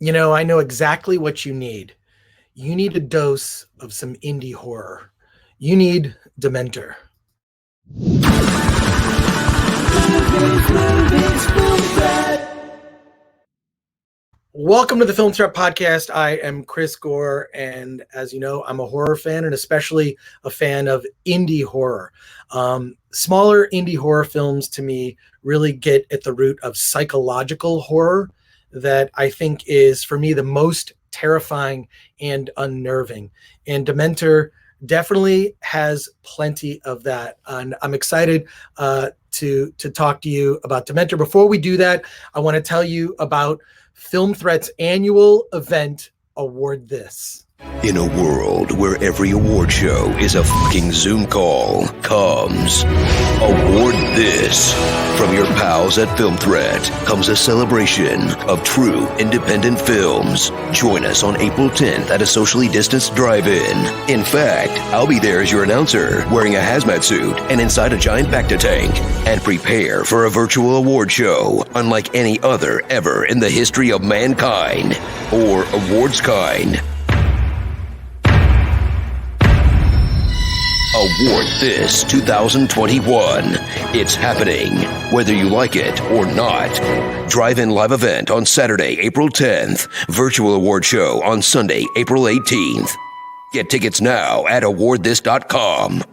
I know exactly what you need. You need a dose of some indie horror. You need Dementer. Welcome to the Film Threat Podcast. I am Chris Gore, and as you know, I'm a horror fan and especially a fan of indie horror. Smaller indie horror films to me really get at the root of psychological horror that I think is, for me, the most terrifying and unnerving. And Dementer definitely has plenty of that. And I'm excited to talk to you about Dementer. Before we do that, I want to tell you about Film Threat's annual event, Award This. In a world where every award show is a fucking Zoom call, comes Award This. From your pals at Film Threat comes a celebration of true independent films. Join us on April 10th at a socially distanced drive-in. In fact, I'll be there as your announcer, wearing a hazmat suit and inside a giant Bacta tank. And prepare for a virtual award show unlike any other ever in the history of mankind, or awards kind. Award This 2021. It's happening, whether you like it or not. Drive-in live event on Saturday, April 10th. Virtual award show on Sunday, April 18th. Get tickets now at awardthis.com.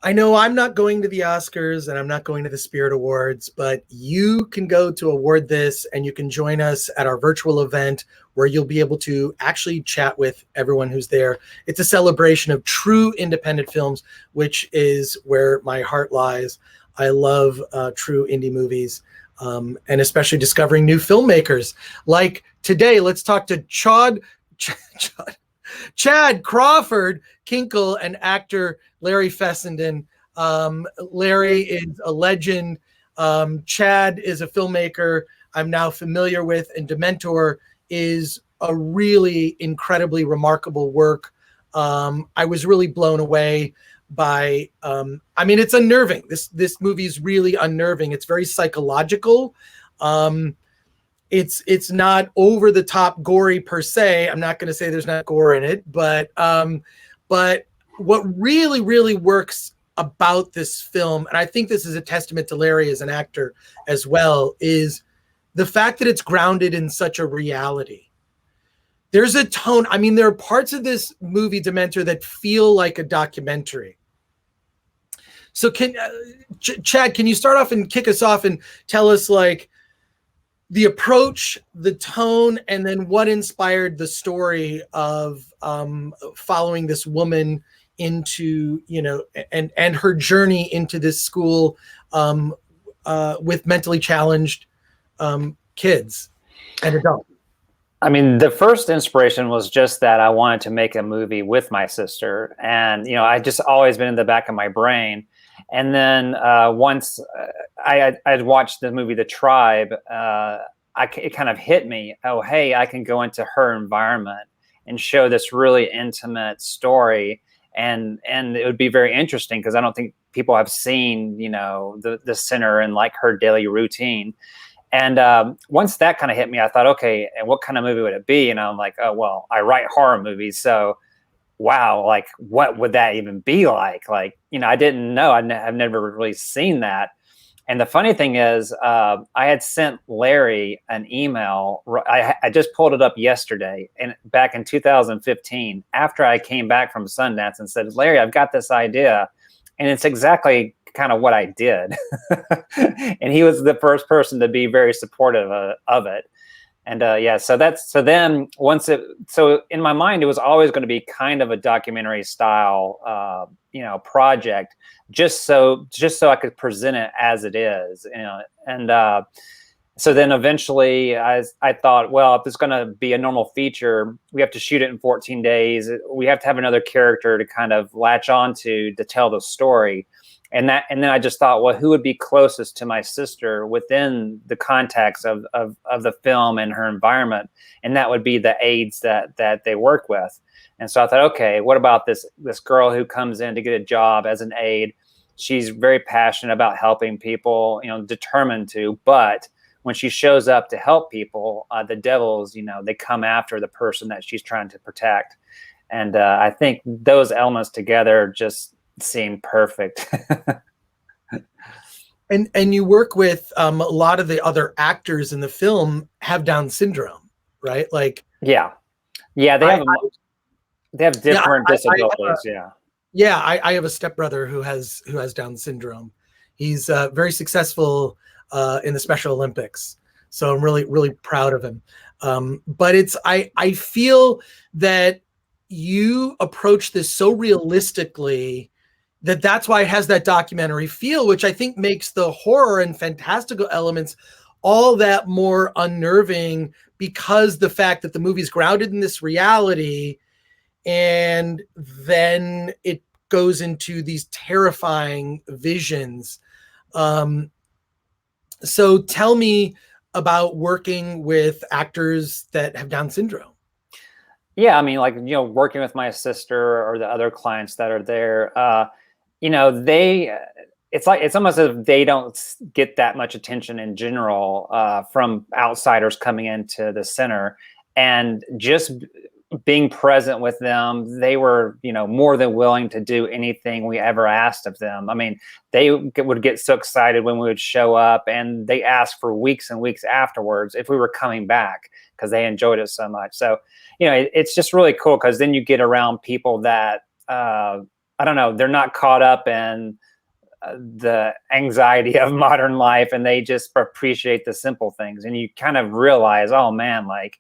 I know I'm not going to the Oscars and I'm not going to the Spirit Awards, but you can go to Award This and you can join us at our virtual event where you'll be able to actually chat with everyone who's there. It's a celebration of true independent films, which is where my heart lies. I love true indie movies, and especially discovering new filmmakers. Like today, let's talk to Chad Crawford Kinkle and actor Larry Fessenden. Larry is a legend. Chad is a filmmaker I'm now familiar with, and Dementer is a really incredibly remarkable work. I was really blown away by, it's unnerving. This movie is really unnerving. It's very psychological. It's not over the top gory per se. I'm not going to say there's not gore in it, but what really, really works about this film, and I think this is a testament to Larry as an actor as well, is the fact that it's grounded in such a reality. There's a tone. There are parts of this movie, Dementer, that feel like a documentary. So Chad, can you start off and kick us off and tell us like the approach, the tone, and then what inspired the story of following this woman into, and her journey into this school with mentally challenged kids and adults? The first inspiration was just that I wanted to make a movie with my sister. And, I just always been in the back of my brain. And then once I'd watched the movie The Tribe, it kind of hit me, oh, hey, I can go into her environment and show this really intimate story. And it would be very interesting because I don't think people have seen, the center and like her daily routine. And once that kind of hit me, I thought, okay, and what kind of movie would it be? And I'm like, oh, well, I write horror movies. So, wow, like, what would that even be like? Like, I didn't know. I've never really seen that. And the funny thing is, I had sent Larry an email. I just pulled it up yesterday, and back in 2015, after I came back from Sundance, and said, Larry, I've got this idea. And it's exactly kind of what I did. And he was the first person to be very supportive of it. And so in my mind, it was always going to be kind of a documentary style, project, just so I could present it as it is, and so then eventually I thought, well, if it's going to be a normal feature, we have to shoot it in 14 days. We have to have another character to kind of latch on to tell the story. And then I just thought, well, who would be closest to my sister within the context of the film and her environment? And that would be the aides that they work with. And so I thought, okay, what about this girl who comes in to get a job as an aide? She's very passionate about helping people, determined to, but when she shows up to help people, the devils, they come after the person that she's trying to protect. And I think those elements together just seem perfect. And you work with a lot of the other actors in the film have Down syndrome, right? Like, yeah, they have different disabilities. I have a stepbrother who has Down syndrome. He's very successful in the Special Olympics, so I'm really, really proud of him. But I feel that you approach this so realistically that's why it has that documentary feel, which I think makes the horror and fantastical elements all that more unnerving, because the fact that the movie's grounded in this reality, and then it goes into these terrifying visions. So tell me about working with actors that have Down syndrome. Yeah, I mean, like, working with my sister or the other clients that are there, it's almost as if they don't get that much attention in general from outsiders coming into the center. And just being present with them, they were, more than willing to do anything we ever asked of them. I mean, they would get so excited when we would show up, and they asked for weeks and weeks afterwards if we were coming back because they enjoyed it so much. So, it's just really cool, because then you get around people that, I don't know, they're not caught up in the anxiety of modern life, and they just appreciate the simple things. And you kind of realize, oh man, like,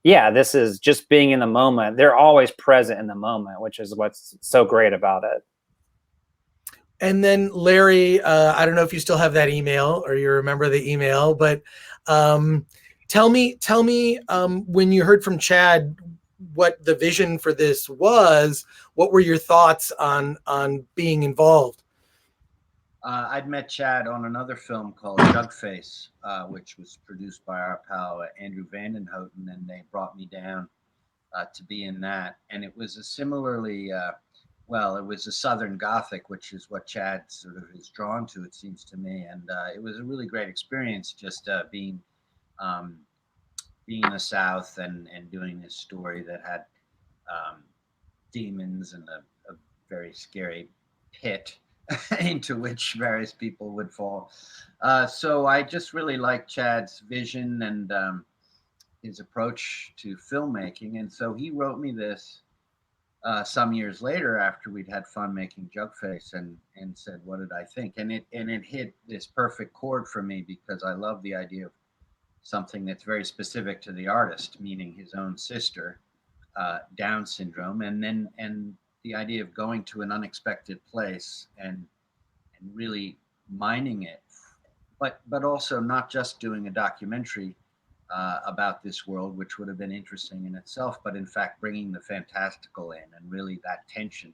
yeah, this is just being in the moment. They're always present in the moment, which is what's so great about it. And then Larry, I don't know if you still have that email or you remember the email, but tell me when you heard from Chad what the vision for this was, what were your thoughts on being involved? I'd met Chad on another film called Jugface, which was produced by our pal Andrew Vandenhouten, and they brought me down to be in that. And it was a similarly, it was a Southern Gothic, which is what Chad sort of is drawn to, it seems to me. And it was a really great experience, just being in the South and doing this story that had demons and a very scary pit into which various people would fall. So I just really liked Chad's vision and his approach to filmmaking. And so he wrote me this some years later after we'd had fun making Jugface, and said, what did I think? And it hit this perfect chord for me, because I love the idea of something that's very specific to the artist, meaning his own sister, Down syndrome, and the idea of going to an unexpected place and really mining it, but also not just doing a documentary about this world, which would have been interesting in itself, but in fact bringing the fantastical in and really that tension.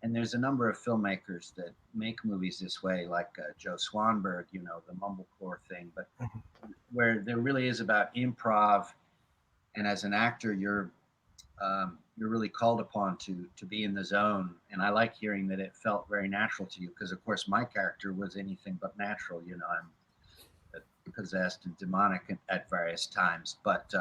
And there's a number of filmmakers that make movies this way, like Joe Swanberg, the mumblecore thing, but where there really is about improv, and as an actor, you're really called upon to be in the zone. And I like hearing that it felt very natural to you, because of course my character was anything but natural. I'm possessed and demonic at various times, but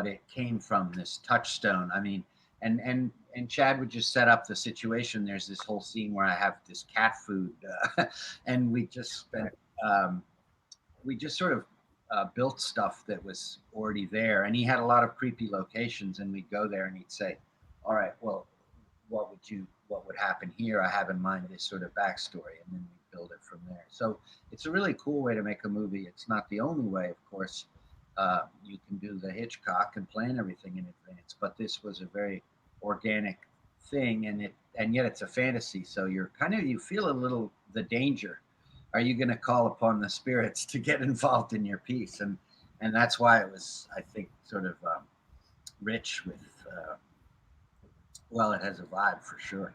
it came from this touchstone. I mean, and Chad would just set up the situation. There's this whole scene where I have this cat food, and we just spent, we just sort of built stuff that was already there. And he had a lot of creepy locations, and we'd go there and he'd say, all right, well, what would happen here? I have in mind this sort of backstory, and then we build it from there. So it's a really cool way to make a movie. It's not the only way, of course. You can do the Hitchcock and plan everything in advance, but this was a very organic thing, and yet it's a fantasy. So you feel a little the danger. Are you going to call upon the spirits to get involved in your piece? And that's why it was, I think, sort of rich with, it has a vibe for sure.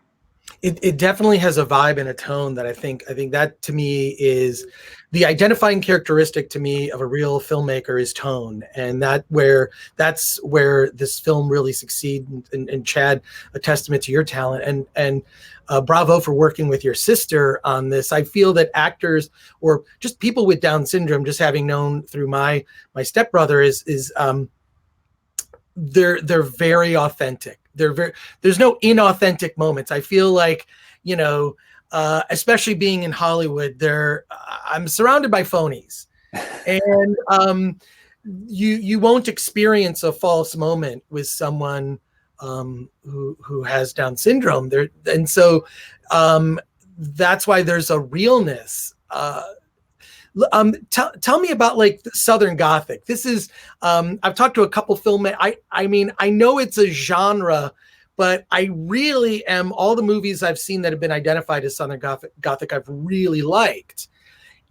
It definitely has a vibe and a tone that I think that to me is the identifying characteristic to me of a real filmmaker is tone, and that's where this film really succeeds. And Chad, a testament to your talent, and bravo for working with your sister on this. I feel that actors or just people with Down syndrome, just having known through my stepbrother, is they're very authentic. There's no inauthentic moments. I feel like, especially being in Hollywood, I'm surrounded by phonies, and you won't experience a false moment with someone who has Down syndrome. And so that's why there's a realness. Tell me about like Southern Gothic. This is I've talked to a couple filmmakers. I mean, I know it's a genre, but I really am, all the movies I've seen that have been identified as Southern Gothic I've really liked.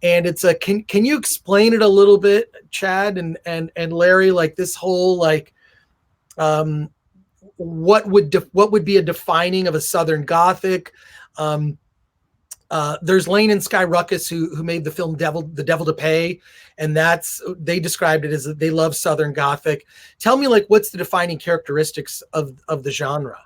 And it's can you explain it a little bit, Chad and Larry, like this whole like what would be a defining of a Southern Gothic? There's Lane and Sky Ruckus who made the film The Devil to Pay, and they described it as they love Southern Gothic. Tell me, like, what's the defining characteristics of the genre?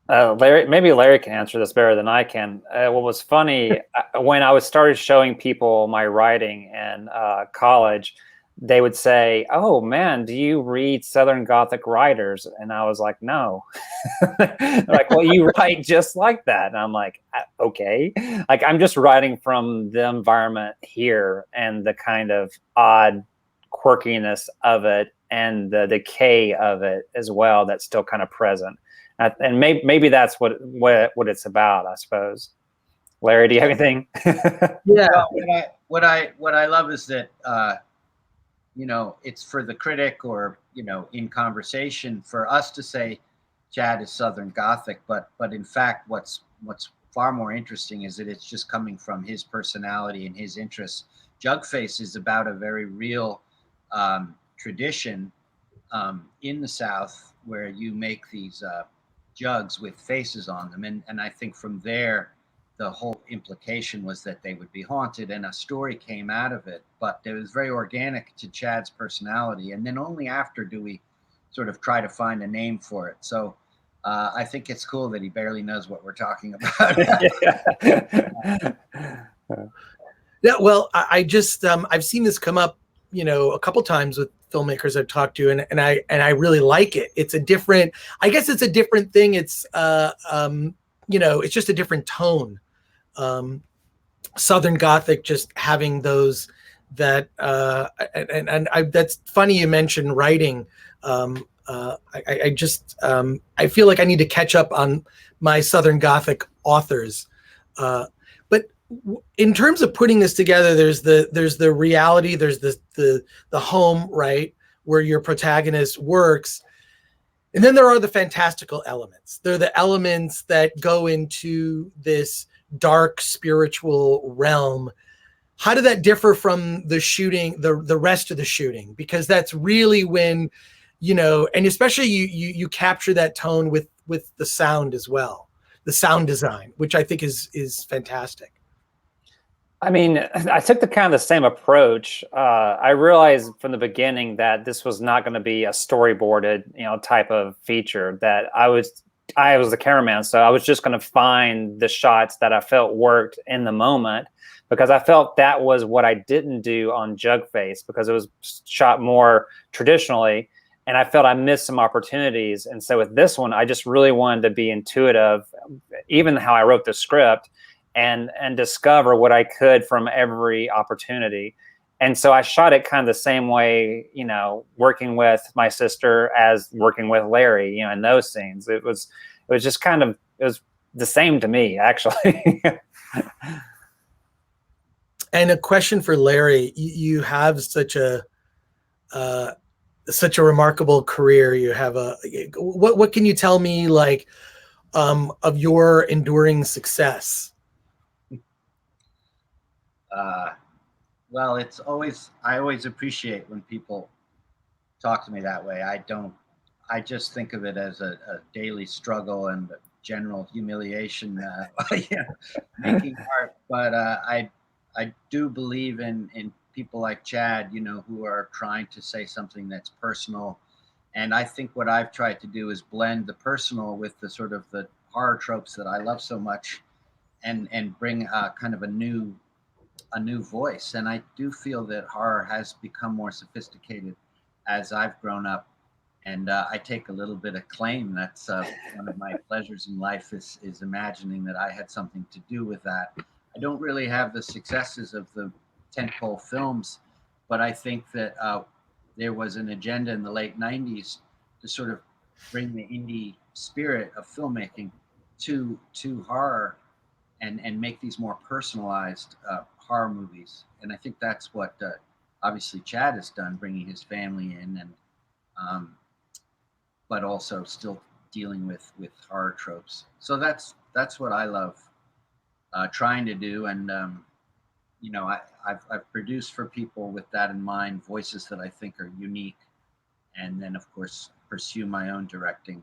Larry can answer this better than I can. What was funny when I started showing people my writing in college, they would say, "Oh man, do you read Southern Gothic writers?" And I was like, "No." Like, well, you write just like that. And I'm like, okay, like I'm just writing from the environment here and the kind of odd quirkiness of it and the decay of it as well that's still kind of present. And maybe that's what it's about, I suppose. Larry, do you have anything? Yeah. What I love is that it's for the critic or in conversation for us to say Chad is Southern Gothic, but in fact what's far more interesting is that it's just coming from his personality and his interests. Jugface is about a very real tradition in the South where you make these jugs with faces on them, and I think from there the whole implication was that they would be haunted, and a story came out of it, but it was very organic to Chad's personality. And then only after do we sort of try to find a name for it. So I think it's cool that he barely knows what we're talking about. Yeah, well, I just I've seen this come up, a couple times with filmmakers I've talked to, and I really like it. It's a different, I guess it's a different thing. It's it's just a different tone. Southern Gothic, just having those that that's funny you mentioned writing. I feel like I need to catch up on my Southern Gothic authors. But in terms of putting this together, there's the reality, there's the home, right, where your protagonist works. And then there are the fantastical elements. They're the elements that go into this dark spiritual realm. How did that differ from the shooting, the rest of the shooting? Because that's really when, and especially you capture that tone with the sound as well, the sound design, which I think is fantastic. I mean, I took the kind of the same approach. I realized from the beginning that this was not going to be a storyboarded, type of feature. That I was the cameraman, so I was just going to find the shots that I felt worked in the moment, because I felt that was what I didn't do on Jugface, because it was shot more traditionally, and I felt I missed some opportunities. And so with this one, I just really wanted to be intuitive, even how I wrote the script, and discover what I could from every opportunity. And so I shot it kind of the same way, working with my sister as working with Larry, in those scenes. It was just kind of, it was the same to me, actually. And a question for Larry: you have such a remarkable career. You have what can you tell me, like, of your enduring success? Well, I always appreciate when people talk to me that way. I just think of it as a daily struggle, and general humiliation, making art. But I do believe in people like Chad, who are trying to say something that's personal. And I think what I've tried to do is blend the personal with the sort of the horror tropes that I love so much, and bring kind of a new voice. And I do feel that horror has become more sophisticated as I've grown up. And I take a little bit of claim. That's one of my pleasures in life is imagining that I had something to do with that. I don't really have the successes of the tentpole films, but I think that there was an agenda in the late 90s to sort of bring the indie spirit of filmmaking to horror and make these more personalized horror movies. And I think that's what obviously Chad has done, bringing his family in, and but also still dealing with horror tropes. So that's what I love trying to do. And I've produced for people with that in mind, voices that I think are unique, and then of course pursue my own directing,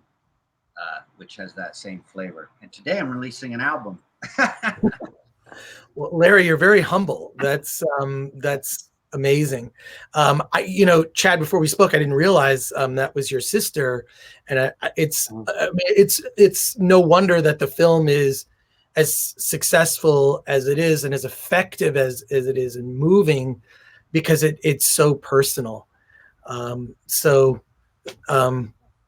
which has that same flavor. And today I'm releasing an album. Well, Larry, you're very humble. That's amazing. Chad, before we spoke, I didn't realize that was your sister, and it's no wonder that the film is as successful as it is and as effective as it is and moving, because it's so personal.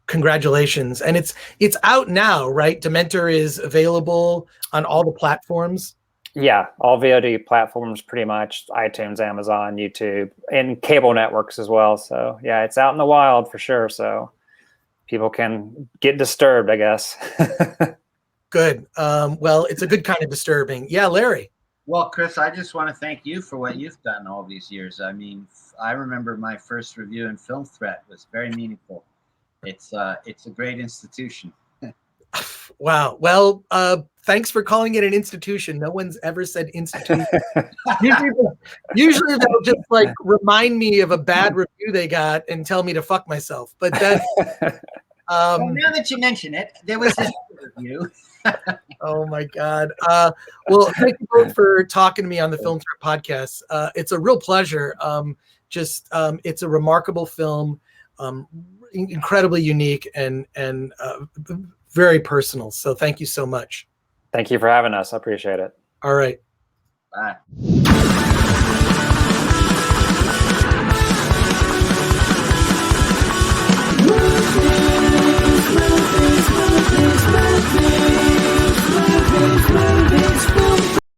Congratulations. And it's out now, right? Dementer is available on all the platforms. Yeah, all VOD platforms, pretty much, iTunes, Amazon, YouTube, and cable networks as well. So yeah, it's out in the wild for sure. So people can get disturbed, I guess. Good. Well, it's a good kind of disturbing. Yeah, Larry. Well, Chris, I just want to thank you for what you've done all these years. I mean, I remember my first review in Film Threat was very meaningful. It's a great institution. Wow. Well, thanks for calling it an institution. No one's ever said institution. Usually they'll just like remind me of a bad review they got and tell me to fuck myself. But that's well, now that you mention it, there was this review. Oh my God. Well, thank you both for talking to me on the Film Threat podcast. It's a real pleasure. It's a remarkable film, incredibly unique and very personal. So thank you so much. Thank you for having us. I appreciate it. All right. Bye.